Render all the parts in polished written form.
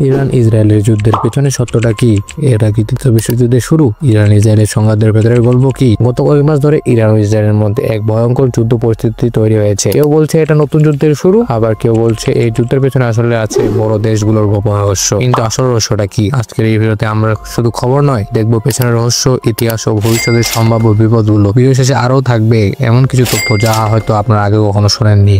Iran ইসরায়েলের যুদ্ধের পেছনে সত্যটা কি? এটা কি তৃতীয় বিশ্বযুদ্ধের শুরু? ইরান ইসরায়েলের সংঘাতের ভেতরে গল্প কি? গত কয়েক মাস ধরে ইরান ও ইসরায়েলের মধ্যে এক ভয়ঙ্কর যুদ্ধ পরিস্থিতি তৈরি হয়েছে। কেউ বলছে এটা নতুন যুদ্ধের শুরু, আবার কেউ বলছে এই যুদ্ধের পেছনে আসলে আছে বড় দেশগুলোর গোপন রহস্য। কিন্তু আসল রহস্যটা কি? আজকের এই ভিডিওতে আমরা শুধু খবর নয়, দেখবো পেছনের রহস্য, ইতিহাস ও ভবিষ্যতের সম্ভাব্য বিপদগুলো। ভিডিও শেষে আরও থাকবে এমন কিছু তথ্য যা হয়তো আপনারা আগে কখনো শোনেননি।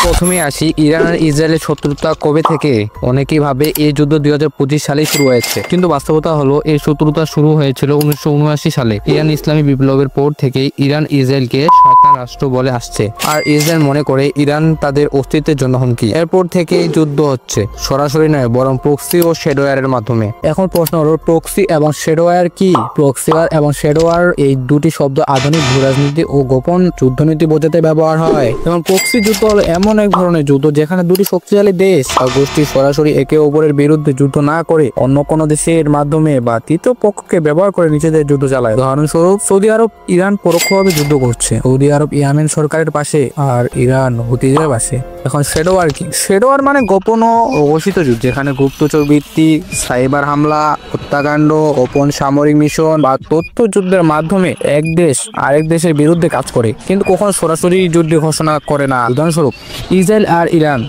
প্রথমে আসি ইরান আর ইসরায়েলের শত্রুতা কবে থেকে। অনেকেই ভাবে এই যুদ্ধ 2025 সালে শুরু হয়েছে, কিন্তু বাস্তবতা হলো এই শত্রুতা শুরু হয়েছিল 1979 সালে। ইরান ইসলামী বিপ্লবের পর থেকে ইরান ইসরায়েলকে শয়তান রাষ্ট্র বলে আসছে, আর ইসরায়েল মনে করে ইরান তাদের অস্তিত্বের জন্য হুমকি। এরপর থেকে যুদ্ধ হচ্ছে সরাসরি নয়, বরং প্রক্সি ও শেডোয়ারের মাধ্যমে। এখন প্রশ্ন হলো প্রক্সি এবং শেডোয়ার কি? প্রক্সিওয়ার এবং শেডোয়ার এই দুটি শব্দ আধুনিক ভূরাজনীতি ও গোপন যুদ্ধনীতি বোঝাতে ব্যবহার হয়। যেমন প্রক্সি যুদ্ধ হলো এমন এক ধরনের যুদ্ধ যেখানে দুটি শক্তিশালী দেশ বা গোষ্ঠী সরাসরি একে অপরের বিরুদ্ধে যুদ্ধ না করে অন্য কোনো দেশের মাধ্যমে বা তৃতীয় পক্ষকে ব্যবহার করে নিজেদের যুদ্ধ চালায়। উদাহরণস্বরূপ সৌদি আরব ইরান পরোক্ষভাবে যুদ্ধ করছে, সৌদি আরব ইয়েমেন সরকারের পাশে আর ইরান হুতিদের পাশে। এখন শেডোয়ার কি? শেডোয়ার মানে গোপন ও অঘোষিত যুদ্ধ, যেখানে গুপ্তচর ভিত্তিক সাইবার হামলা, হত্যাকাণ্ড, গোপন সামরিক মিশন বা তথ্য যুদ্ধের মাধ্যমে এক দেশ আরেক দেশের বিরুদ্ধে কাজ করে, কিন্তু কখনো সরাসরি যুদ্ধ ঘোষণা করে না। উদাহরণস্বরূপ ইসরায়েল আর ইরান,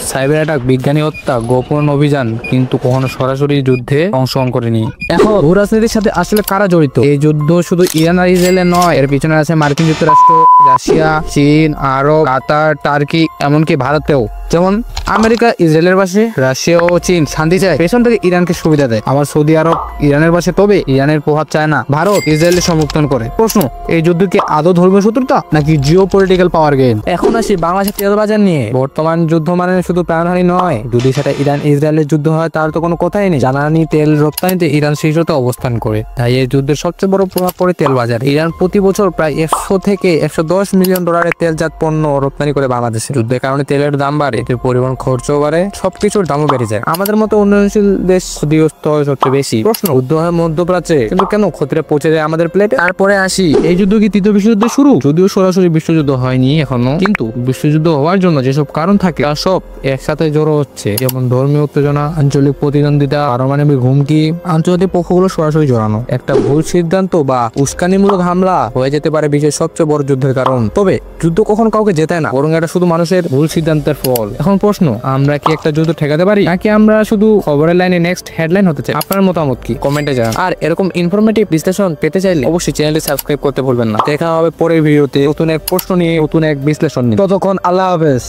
সাইবার অ্যাটাক, বিজ্ঞানী হত্যা, গোপন অভিযান, কিন্তু কখনো সরাসরি যুদ্ধে অংশগ্রহণ করেনি। এখন ভূরাজনীতির সাথে আসলে কারা জড়িত? এই যুদ্ধ শুধু ইরান আর ইসরায়েলের নয়, এর পিছনে আছে মার্কিন যুক্তরাষ্ট্র, রাশিয়া, চীন, আরব, কাতার, টার্কি, এমনকি ভারতেও। যেমন আমেরিকা ইসরায়েলের পাশে, রাশিয়া ও চীন শান্তি চায়, পেছন থেকে ইরানকে সুবিধা দেয়। আবার সৌদি আরব ইরানের পাশে, তবে ইরানের প্রভাব চায় না। ভারত ইসরায়েলের সমর্থন করে। প্রশ্ন, এই যুদ্ধ কি আদৌ ধর্মীয় শত্রুতা নাকি জিও পলিটিক্যাল পাওয়ার গেম? এখন আসি বাংলাদেশের তেল বাজার নিয়ে। বর্তমান যুদ্ধ মানে শুধু প্রাণহানি নয়, যদি সেটা ইরান ইসরায়েলের যুদ্ধ হয় তার তো কোনো কথাই নেই। জ্বালানি তেল রপ্তানিতে ইরান শীর্ষতে অবস্থান করে, তাই এই যুদ্ধের সবচেয়ে বড় প্রভাব পড়ে তেল বাজার। ইরান প্রতি বছর প্রায় 100 থেকে 110 মিলিয়ন ডলারের তেলজাত পণ্য রপ্তানি করে বাংলাদেশে। যুদ্ধের কারণে তেলের দাম বাড়ে, এতে পরিবহন খরচও বাড়ে, সবকিছুর দামও বেড়ে যায়। আমাদের মতো উন্নয়নশীল দেশ ক্ষতিগ্রস্ত হয় সবচেয়ে বেশি। প্রশ্ন, যুদ্ধ হয় মধ্যপ্রাচ্যে, কিন্তু কেন ক্ষতিটা পৌঁছে যায় আমাদের প্লেটে? তারপরে আসি, এই যুদ্ধ কি তৃতীয় বিশ্বযুদ্ধের শুরু? যদিও সরাসরি বিশ্বযুদ্ধ হয়নি এখনো, কিন্তু বিশ্বযুদ্ধ হওয়ার জন্য যেসব কারণ থাকে তা সব একসাথে জড়ো হচ্ছে। যেমন ধর্মীয় উত্তেজনা, আঞ্চলিক প্রতিদ্বন্দ্বিতা, পারমাণবিক হুমকি, আন্তর্জাতিক পক্ষগুলো সরাসরি জড়ানো। একটা ভুল সিদ্ধান্ত বা উস্কানিমূলক হামলা হয়ে যেতে পারে বিশ্বের সবচেয়ে বড় যুদ্ধের কারণ। তবে যুদ্ধ কখন কাউকে জেতায় না, বরং এটা শুধু মানুষের ভুল সিদ্ধান্তের ফল। এখন প্রশ্ন, আমরা কি একটা যুদ্ধ ঠেকাতে পারি, নাকি আমরা শুধু খবরের লাইনে নেক্সট হেডলাইন হতে চাই? আপনার মতামত কি? কমেন্টে জানান। আর এরকম ইনফরমেটিভ বিশ্লেষণ পেতে চাইলে অবশ্যই চ্যানেলটি সাবস্ক্রাইব করতে ভুলবেন না। দেখা হবে পরের ভিডিওতে নতুন এক প্রশ্ন নিয়ে, নতুন এক বিশ্লেষণ নিয়ে। ততক্ষণ আল্লাহ হাফেজ।